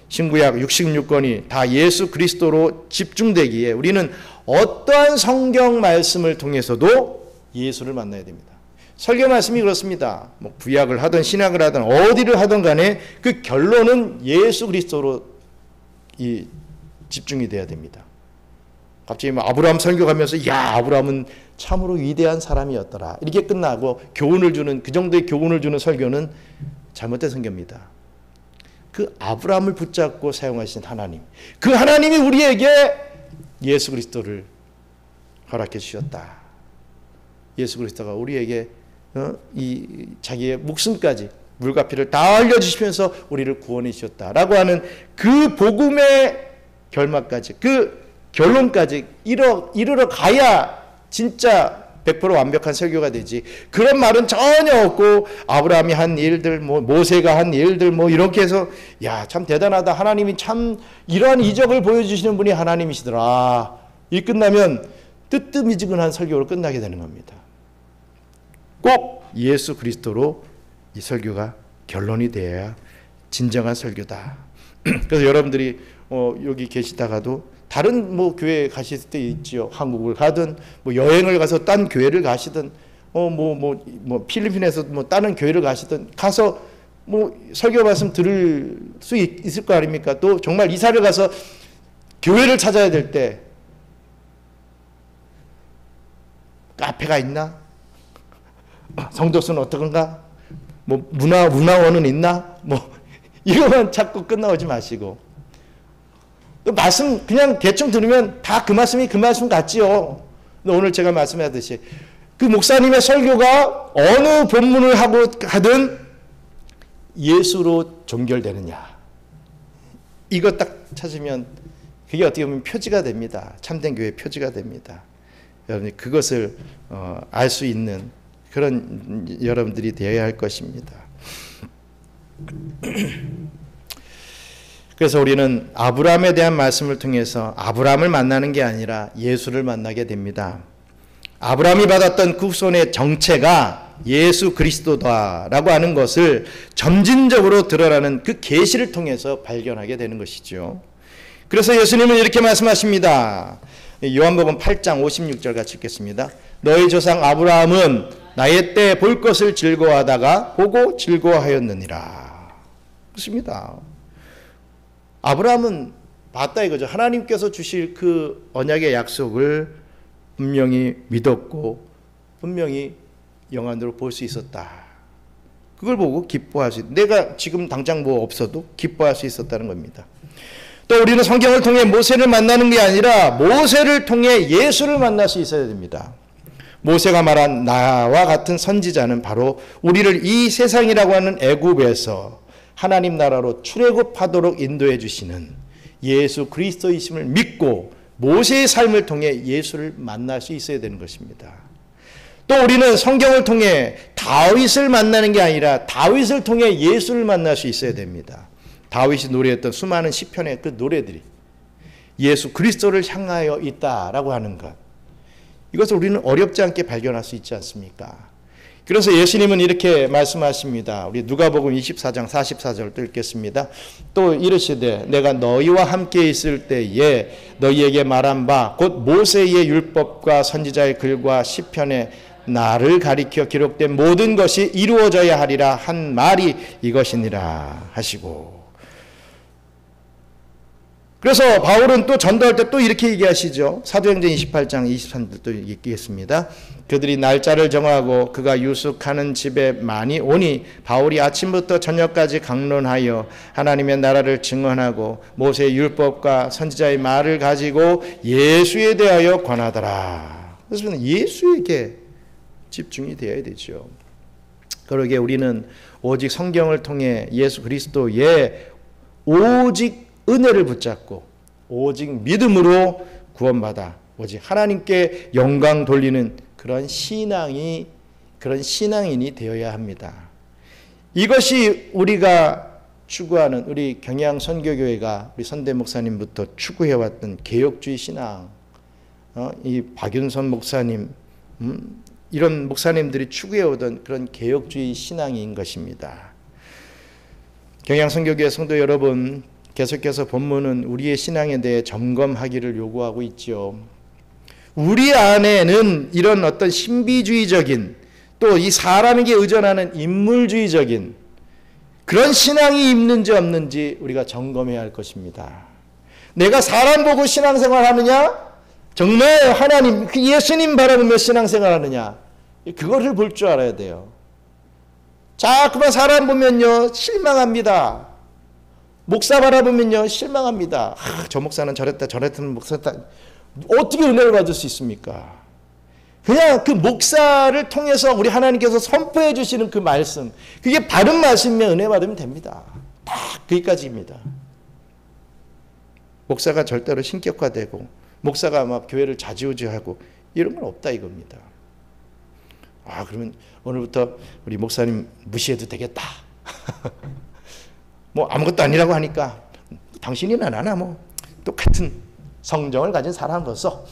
신구약 66권이 다 예수 그리스도로 집중되기에 우리는 어떠한 성경 말씀을 통해서도 예수를 만나야 됩니다. 설교 말씀이 그렇습니다. 뭐 구약을 하든 신약을 하든 어디를 하든 간에 그 결론은 예수 그리스도로 집중이 돼야 됩니다. 갑자기 아브라함 설교하면서 야 아브라함은 참으로 위대한 사람이었더라 이렇게 끝나고 교훈을 주는 그 정도의 교훈을 주는 설교는 잘못된 설교입니다. 그 아브라함을 붙잡고 사용하신 하나님, 그 하나님이 우리에게 예수 그리스도를 허락해 주셨다. 예수 그리스도가 우리에게 이 자기의 목숨까지 물과 피를 다 알려주시면서 우리를 구원해 주셨다라고 하는 그 복음의 결말까지, 그 결론까지 이르러 가야 진짜 100% 완벽한 설교가 되지. 그런 말은 전혀 없고 아브라함이 한 일들, 모세가 한 일들 이렇게 해서 야, 참 대단하다. 하나님이 참 이러한 이적을 보여주시는 분이 하나님이시더라. 이 끝나면 뜨뜻미지근한 설교로 끝나게 되는 겁니다. 꼭 예수 그리스도로 이 설교가 결론이 되어야 진정한 설교다. 그래서 여러분들이 여기 계시다가도 다른 교회 가실 때 있지요. 한국을 가든 여행을 가서 딴 교회를 가시든 필리핀에서 다른 교회를 가시든 가서 설교 말씀 들을 수 있을 거 아닙니까? 또 정말 이사를 가서 교회를 찾아야 될 때 카페가 있나? 성도수는 어떤가? 문화원은 있나? 이거만 찾고 끝나오지 마시고 말씀 그냥 대충 들으면 다 그 말씀이 그 말씀 같지요. 오늘 제가 말씀하듯이 그 목사님의 설교가 어느 본문을 하든 예수로 종결되느냐. 이거 딱 찾으면 그게 어떻게 보면 표지가 됩니다. 참된 교회의 표지가 됩니다. 여러분이 그것을 알 수 있는 그런 여러분들이 되어야 할 것입니다. 그래서 우리는 아브라함에 대한 말씀을 통해서 아브라함을 만나는 게 아니라 예수를 만나게 됩니다. 아브라함이 받았던 그 후손의 정체가 예수 그리스도다라고 하는 것을 점진적으로 드러나는 그 계시를 통해서 발견하게 되는 것이죠. 그래서 예수님은 이렇게 말씀하십니다. 요한복음 8장 56절 같이 읽겠습니다. 너희 조상 아브라함은 나의 때 볼 것을 즐거워하다가 보고 즐거워하였느니라. 그렇습니다. 아브라함은 봤다 이거죠. 하나님께서 주실 그 언약의 약속을 분명히 믿었고 분명히 영안으로 볼 수 있었다. 그걸 보고 기뻐할 수 있다. 내가 지금 당장 없어도 기뻐할 수 있었다는 겁니다. 또 우리는 성경을 통해 모세를 만나는 게 아니라 모세를 통해 예수를 만날 수 있어야 됩니다. 모세가 말한 나와 같은 선지자는 바로 우리를 이 세상이라고 하는 애굽에서 하나님 나라로 출애굽하도록 인도해 주시는 예수 그리스도이심을 믿고 모세의 삶을 통해 예수를 만날 수 있어야 되는 것입니다. 또 우리는 성경을 통해 다윗을 만나는 게 아니라 다윗을 통해 예수를 만날 수 있어야 됩니다. 다윗이 노래했던 수많은 시편의 그 노래들이 예수 그리스도를 향하여 있다라고 하는 것, 이것을 우리는 어렵지 않게 발견할 수 있지 않습니까? 그래서 예수님은 이렇게 말씀하십니다. 우리 누가복음 24장 44절 또 읽겠습니다. 또 이르시되 내가 너희와 함께 있을 때에 너희에게 말한 바 곧 모세의 율법과 선지자의 글과 시편에 나를 가리켜 기록된 모든 것이 이루어져야 하리라 한 말이 이것이니라 하시고, 그래서 바울은 또 전도할 때 또 이렇게 얘기하시죠. 사도행전 28장 23절도 읽겠습니다. 그들이 날짜를 정하고 그가 유숙하는 집에 많이 오니 바울이 아침부터 저녁까지 강론하여 하나님의 나라를 증언하고 모세의 율법과 선지자의 말을 가지고 예수에 대하여 권하더라. 그래서 예수에게 집중이 되어야 되죠. 그러기에 우리는 오직 성경을 통해 예수 그리스도의 오직 은혜를 붙잡고 오직 믿음으로 구원받아 오직 하나님께 영광 돌리는 그런 신앙인이 되어야 합니다. 이것이 우리가 추구하는 우리 경양 선교교회가 우리 선대 목사님부터 추구해왔던 개혁주의 신앙, 이 박윤선 목사님, 이런 목사님들이 추구해오던 그런 개혁주의 신앙인 것입니다. 경양 선교교회 성도 여러분, 계속해서 본문은 우리의 신앙에 대해 점검하기를 요구하고 있죠. 우리 안에는 이런 어떤 신비주의적인 또 이 사람에게 의존하는 인물주의적인 그런 신앙이 있는지 없는지 우리가 점검해야 할 것입니다. 내가 사람 보고 신앙생활 하느냐? 정말 하나님, 예수님 바라보며 신앙생활 하느냐? 그거를 볼 줄 알아야 돼요. 자꾸만 사람 보면요 실망합니다. 목사 바라보면요 실망합니다. 저 목사는 저랬다 저랬던 목사다. 어떻게 은혜를 받을 수 있습니까? 그냥 그 목사를 통해서 우리 하나님께서 선포해 주시는 그 말씀, 그게 바른 말씀이면 은혜 받으면 됩니다. 딱 거기까지입니다. 목사가 절대로 신격화되고 목사가 막 교회를 좌지우지하고 이런 건 없다 이겁니다. 그러면 오늘부터 우리 목사님 무시해도 되겠다. 뭐 아무것도 아니라고 하니까 당신이나 나나 뭐 똑같은 성정을 가진 사람으로서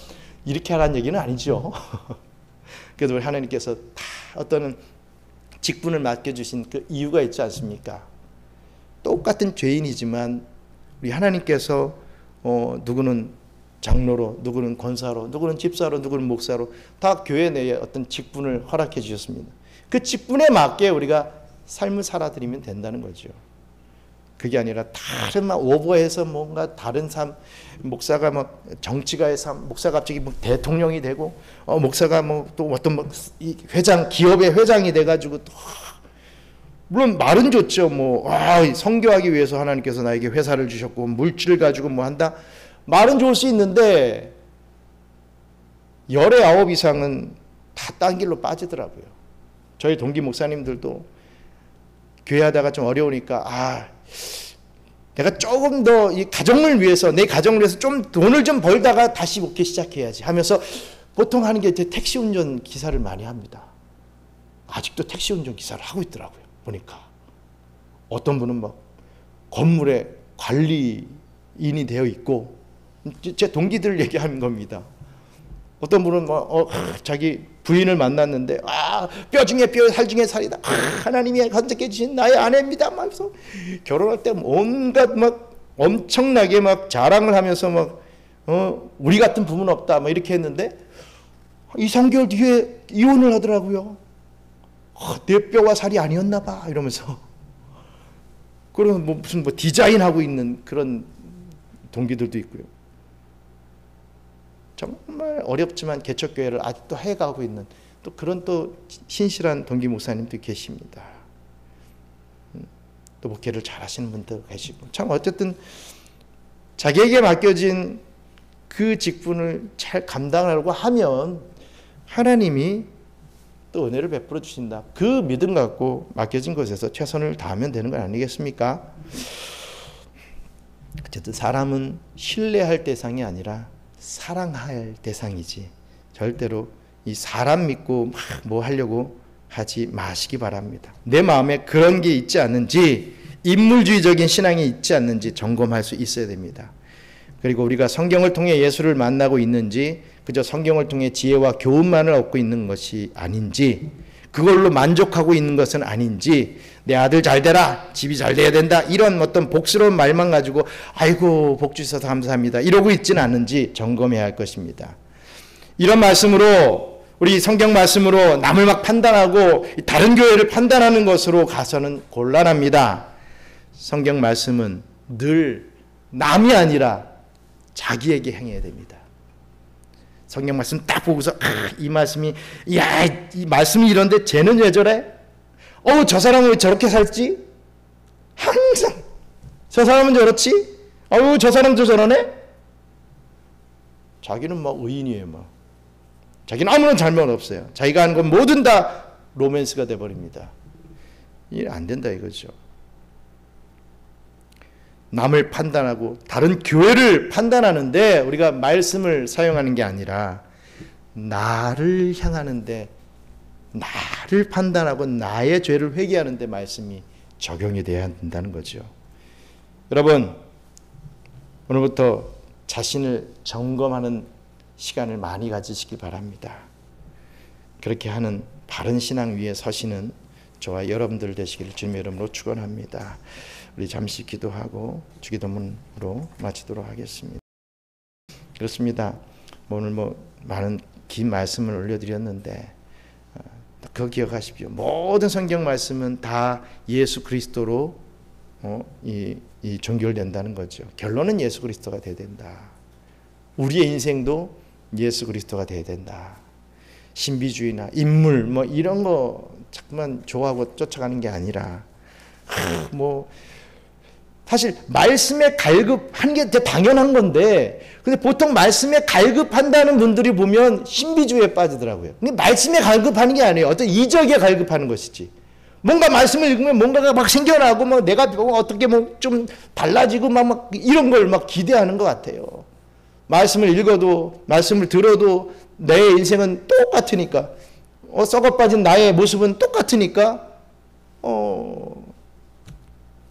이렇게 하라는 얘기는 아니죠. 그래도 우리 하나님께서 다 어떤 직분을 맡겨주신 그 이유가 있지 않습니까? 똑같은 죄인이지만 우리 하나님께서 누구는 장로로, 누구는 권사로, 누구는 집사로, 누구는 목사로 다 교회 내에 어떤 직분을 허락해 주셨습니다. 그 직분에 맞게 우리가 삶을 살아드리면 된다는 거죠. 그게 아니라 다른 막 오버해서 뭔가 다른 삶, 목사가 막 정치가의 삶, 목사가 갑자기 뭐 대통령이 되고, 목사가 뭐 또 어떤 뭐 회장, 기업의 회장이 돼가지고 또 물론 말은 좋죠. 뭐 선교하기 위해서 하나님께서 나에게 회사를 주셨고 물질을 가지고 뭐 한다. 말은 좋을 수 있는데 열의 9 이상은 다 딴 길로 빠지더라고요. 저희 동기 목사님들도 교회하다가 좀 어려우니까 내가 조금 더 이 가정을 위해서 내 가정을 위해서 좀 돈을 좀 벌다가 다시 목회 시작해야지 하면서 보통 하는 게 택시 운전 기사를 많이 합니다. 아직도 택시 운전 기사를 하고 있더라고요. 보니까 어떤 분은 막 건물의 관리인이 되어 있고 제 동기들 얘기하는 겁니다. 어떤 분은 자기 부인을 만났는데 뼈 중에 뼈, 살 중에 살이다. 하나님이 선택해 주신 나의 아내입니다. 하면서 결혼할 때 온갖 막 엄청나게 막 자랑을 하면서 막 우리 같은 부부는 없다. 막 이렇게 했는데 2, 3개월 뒤에 이혼을 하더라고요. 내 뼈와 살이 아니었나 봐 이러면서. 그러면 무슨 디자인하고 있는 그런 동기들도 있고요. 정말 어렵지만 개척교회를 아직도 해가고 있는 또 그런 또 신실한 동기 목사님도 계십니다. 또 목회를 잘하시는 분도 계시고 참 어쨌든 자기에게 맡겨진 그 직분을 잘 감당하려고 하면 하나님이 또 은혜를 베풀어 주신다. 그 믿음 갖고 맡겨진 것에서 최선을 다하면 되는 건 아니겠습니까? 어쨌든 사람은 신뢰할 대상이 아니라 사랑할 대상이지 절대로 이 사람 믿고 막 뭐 하려고 하지 마시기 바랍니다. 내 마음에 그런 게 있지 않는지 인물주의적인 신앙이 있지 않는지 점검할 수 있어야 됩니다. 그리고 우리가 성경을 통해 예수를 만나고 있는지 그저 성경을 통해 지혜와 교훈만을 얻고 있는 것이 아닌지 그걸로 만족하고 있는 것은 아닌지 내 아들 잘 되라 집이 잘 돼야 된다 이런 어떤 복스러운 말만 가지고 아이고 복 주셔서 감사합니다 이러고 있지는 않은지 점검해야 할 것입니다. 이런 말씀으로 우리 성경 말씀으로 남을 막 판단하고 다른 교회를 판단하는 것으로 가서는 곤란합니다. 성경 말씀은 늘 남이 아니라 자기에게 행해야 됩니다. 성경 말씀 딱 보고서 이 말씀이 이 말씀이 이런데 쟤는 왜 저래? 저 사람은 왜 저렇게 살지? 항상 저 사람은 저렇지? 저 사람도 저러네? 자기는 막 의인이에요. 막. 자기는 아무런 잘못 없어요. 자기가 하는 건 뭐든 다 로맨스가 돼버립니다. 이게 안 된다 이거죠. 남을 판단하고 다른 교회를 판단하는데 우리가 말씀을 사용하는 게 아니라 나를 향하는데, 나를 판단하고 나의 죄를 회개하는데 말씀이 적용이 돼야 된다는 거죠. 여러분, 오늘부터 자신을 점검하는 시간을 많이 가지시길 바랍니다. 그렇게 하는 바른 신앙 위에 서시는 저와 여러분들 되시기를 주님의 이름으로 축원합니다. 우리 잠시 기도하고 주기도문으로 마치도록 하겠습니다. 그렇습니다. 오늘 많은 긴 말씀을 올려드렸는데 그거 기억하십시오. 모든 성경 말씀은 다 예수 그리스도로 이 종결된다는 거죠. 결론은 예수 그리스도가 돼야 된다. 우리의 인생도 예수 그리스도가 돼야 된다. 신비주의나 인물 이런 거 자꾸만 좋아하고 쫓아가는 게 아니라 사실 말씀에 갈급한 게 당연한 건데, 근데 보통 말씀에 갈급한다는 분들이 보면 신비주의에 빠지더라고요. 근데 말씀에 갈급하는 게 아니에요. 어떤 이적에 갈급하는 것이지. 뭔가 말씀을 읽으면 뭔가가 막 생겨나고 내가 어떻게 좀 달라지고 이런 걸 기대하는 것 같아요. 말씀을 읽어도 말씀을 들어도 내 인생은 똑같으니까, 썩어빠진 나의 모습은 똑같으니까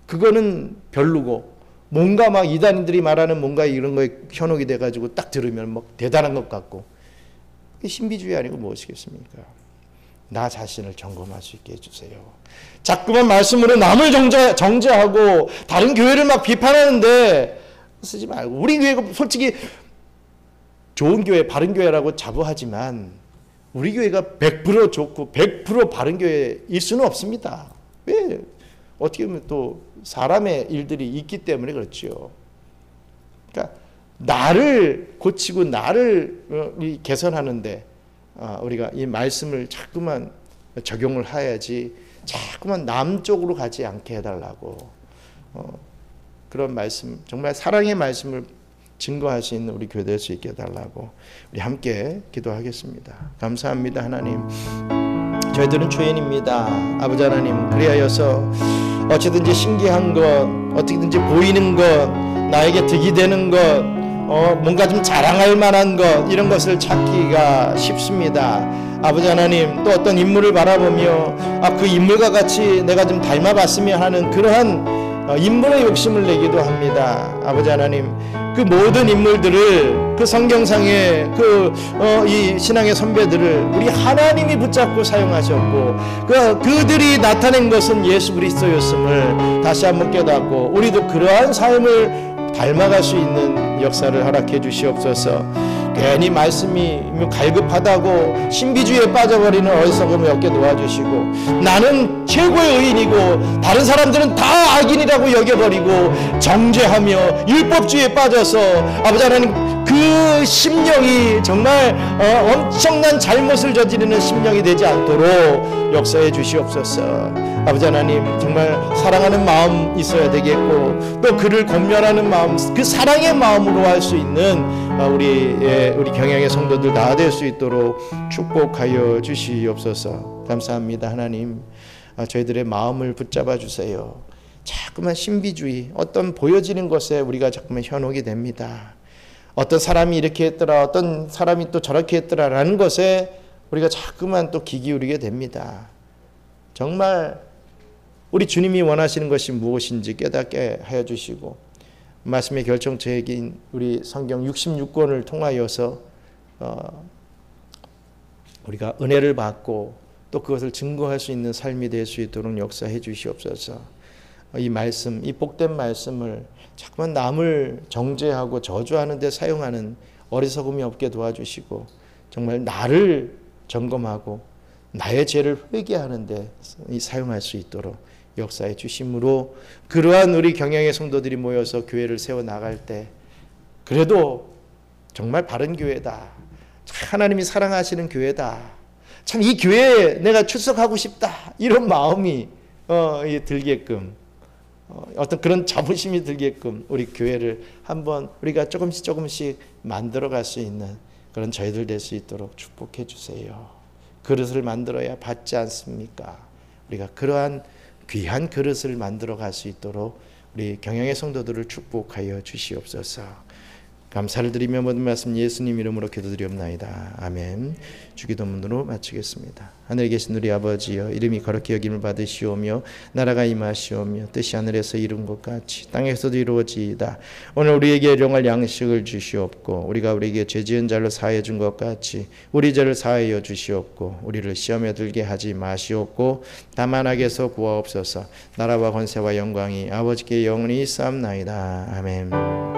그거는 별로고, 뭔가 이단인들이 말하는 뭔가 이런 거에 현혹이 돼가지고 딱 들으면 대단한 것 같고, 신비주의 아니고 무엇이겠습니까? 나 자신을 점검할 수 있게 해주세요. 자꾸만 말씀으로 남을 정죄하고 다른 교회를 비판하는데 쓰지 말고, 우리 교회가 솔직히 좋은 교회, 바른 교회라고 자부하지만 우리 교회가 100% 좋고 100% 바른 교회일 수는 없습니다. 왜? 어떻게 보면 또 사람의 일들이 있기 때문에 그렇죠. 그러니까 나를 고치고 나를 개선하는데 우리가 이 말씀을 자꾸만 적용을 해야지, 자꾸만 남 쪽으로 가지 않게 해달라고, 그런 말씀, 정말 사랑의 말씀을 증거할 수 있는 우리 교회 될 수 있게 해달라고 우리 함께 기도하겠습니다. 감사합니다. 하나님, 저희들은 죄인입니다. 아버지 하나님, 그리하여서 어찌든지 신기한 것, 어떻게든지 보이는 것, 나에게 득이 되는 것, 뭔가 좀 자랑할 만한 것, 이런 것을 찾기가 쉽습니다. 아버지 하나님, 또 어떤 인물을 바라보며 그 인물과 같이 내가 좀 닮아봤으면 하는 그러한 인물의 욕심을 내기도 합니다. 아버지 하나님, 그 모든 인물들을, 그 성경상의 이 신앙의 선배들을 우리 하나님이 붙잡고 사용하셨고, 그들이 나타낸 것은 예수 그리스도였음을 다시 한번 깨닫고 우리도 그러한 삶을 닮아갈 수 있는 역사를 허락해 주시옵소서. 괜히 말씀이 갈급하다고 신비주의에 빠져버리는 어리석음을 없게 도와주시고, 나는 최고의 의인이고 다른 사람들은 다 악인이라고 여겨버리고 정죄하며 율법주의에 빠져서 아버지 하나님, 그 심령이 정말 엄청난 잘못을 저지르는 심령이 되지 않도록 역사해 주시옵소서. 아버지 하나님, 정말 사랑하는 마음 있어야 되겠고, 또 그를 권면하는 마음, 그 사랑의 마음으로 할 수 있는 우리 경양의 성도들 다 될 수 있도록 축복하여 주시옵소서. 감사합니다. 하나님, 저희들의 마음을 붙잡아 주세요. 자꾸만 신비주의, 어떤 보여지는 것에 우리가 자꾸만 현혹이 됩니다. 어떤 사람이 이렇게 했더라, 어떤 사람이 또 저렇게 했더라라는 것에 우리가 자꾸만 또 귀 기울이게 됩니다. 정말 우리 주님이 원하시는 것이 무엇인지 깨닫게 하여 주시고, 말씀의 결정체인 우리 성경 66권을 통하여서 우리가 은혜를 받고 또 그것을 증거할 수 있는 삶이 될 수 있도록 역사해 주시옵소서. 이 말씀, 이 복된 말씀을 자꾸만 남을 정죄하고 저주하는 데 사용하는 어리석음이 없게 도와주시고, 정말 나를 점검하고 나의 죄를 회개하는 데 사용할 수 있도록 역사해 주심으로, 그러한 우리 경양의 성도들이 모여서 교회를 세워나갈 때 그래도 정말 바른 교회다. 하나님이 사랑하시는 교회다. 참 이 교회에 내가 출석하고 싶다. 이런 마음이 들게끔 어떤 그런 자부심이 들게끔 우리 교회를 한번 우리가 조금씩 만들어갈 수 있는 그런 저희들 될 수 있도록 축복해 주세요. 그릇을 만들어야 받지 않습니까? 우리가 그러한 귀한 그릇을 만들어 갈 수 있도록 우리 경영의 성도들을 축복하여 주시옵소서. 감사를 드리며 모든 말씀 예수님 이름으로 기도드리옵나이다. 아멘. 주기도문으로 마치겠습니다. 하늘에 계신 우리 아버지여, 이름이 거룩히 여김을 받으시오며 나라가 임하시오며 뜻이 하늘에서 이룬 것 같이 땅에서도 이루어지이다. 오늘 우리에게 일용할 양식을 주시옵고 우리가 우리에게 죄 지은 자를 사하여 준 것 같이 우리 죄를 사하여 주시옵고 우리를 시험에 들게 하지 마시옵고 다만 악에서 구하옵소서. 나라와 권세와 영광이 아버지께 영원히 있사옵나이다. 아멘.